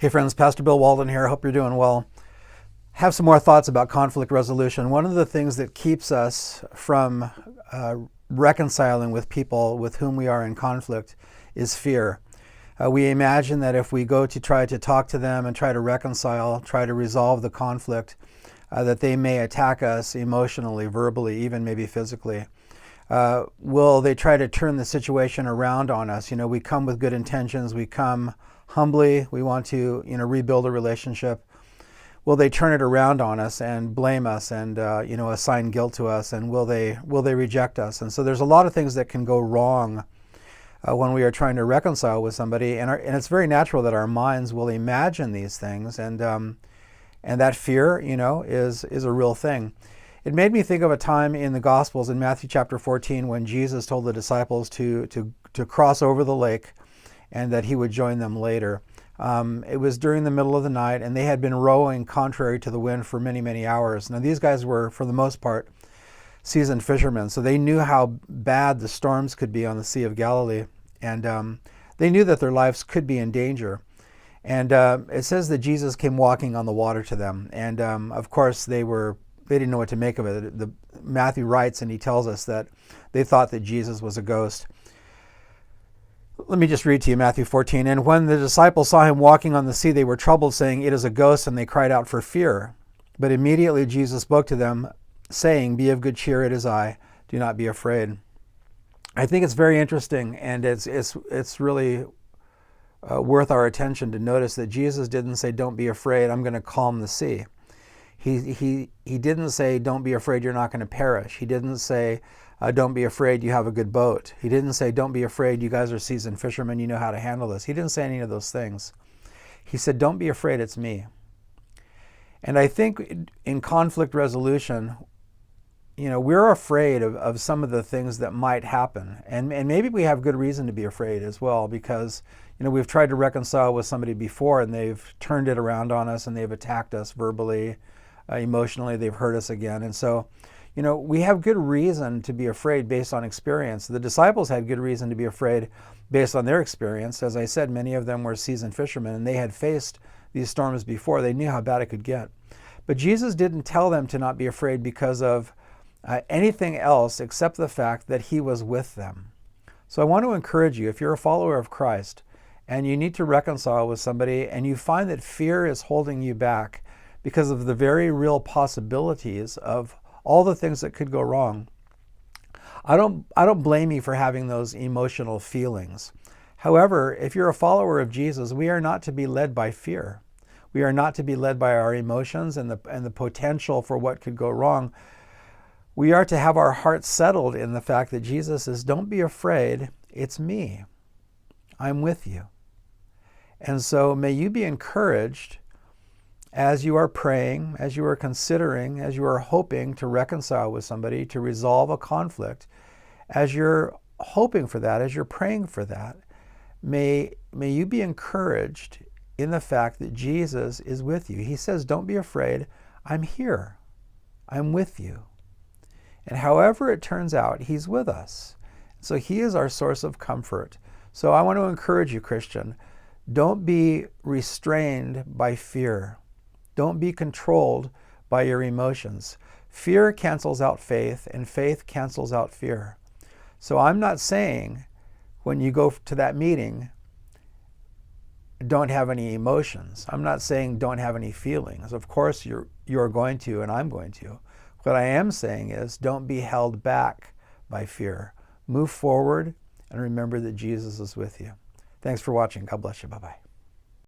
Hey friends, Pastor Bill Walden here. Hope you're doing well. Have some more thoughts about conflict resolution. One of the things that keeps us from reconciling with people with whom we are in conflict is fear. We imagine that if we go to try to talk to them and try to reconcile, try to resolve the conflict, that they may attack us emotionally, verbally, even maybe physically. Will they try to turn the situation around on us? We come with good intentions. We come humbly. We want to, rebuild a relationship. Will they turn it around on us and blame us and, assign guilt to us? And will they reject us? And so there's a lot of things that can go wrong when we are trying to reconcile with somebody. And it's very natural that our minds will imagine these things. And that fear, is a real thing. It made me think of a time in the Gospels in Matthew chapter 14 when Jesus told the disciples to cross over the lake and that he would join them later. It was during the middle of the night, and they had been rowing contrary to the wind for many, many hours. Now, these guys were, for the most part, seasoned fishermen, so they knew how bad the storms could be on the Sea of Galilee, and they knew that their lives could be in danger. And it says that Jesus came walking on the water to them, and of course they didn't know what to make of it. Matthew writes, and he tells us that they thought that Jesus was a ghost. Let me just read to you Matthew 14. And when the disciples saw him walking on the sea, they were troubled, saying, "It is a ghost," and they cried out for fear. But immediately Jesus spoke to them, saying, "Be of good cheer, it is I. Do not be afraid." I think it's very interesting, and it's really worth our attention to notice that Jesus didn't say, "Don't be afraid, I'm going to calm the sea." He didn't say, "Don't be afraid, you're not going to perish." He didn't say, "Don't be afraid, you have a good boat." He didn't say, "Don't be afraid, you guys are seasoned fishermen, you know how to handle this." He didn't say any of those things. He said, "Don't be afraid, it's me." And I think in conflict resolution, we're afraid of some of the things that might happen. And maybe we have good reason to be afraid as well, because we've tried to reconcile with somebody before and they've turned it around on us and they've attacked us verbally, emotionally, they've hurt us again. And so we have good reason to be afraid based on experience. The disciples had good reason to be afraid based on their experience. As I said, many of them were seasoned fishermen and they had faced these storms before. They knew how bad it could get. But Jesus didn't tell them to not be afraid because of anything else except the fact that he was with them. So I want to encourage you, if you're a follower of Christ and you need to reconcile with somebody and you find that fear is holding you back because of the very real possibilities of all the things that could go wrong, I don't blame you for having those emotional feelings. However, if you're a follower of Jesus, we are not to be led by fear. We are not to be led by our emotions and the potential for what could go wrong. We are to have our hearts settled in the fact that Jesus says, "Don't be afraid, it's me. I'm with you." And so may you be encouraged as you are praying, as you are considering, as you are hoping to reconcile with somebody, to resolve a conflict, as you're hoping for that, as you're praying for that, may you be encouraged in the fact that Jesus is with you. He says, "Don't be afraid, I'm here. I'm with you." And however it turns out, he's with us. So he is our source of comfort. So I want to encourage you, Christian, don't be restrained by fear. Don't be controlled by your emotions. Fear cancels out faith, and faith cancels out fear. So I'm not saying when you go to that meeting, don't have any emotions. I'm not saying don't have any feelings. Of course you're going to, and I'm going to. What I am saying is don't be held back by fear. Move forward and remember that Jesus is with you. Thanks for watching. God bless you. Bye-bye.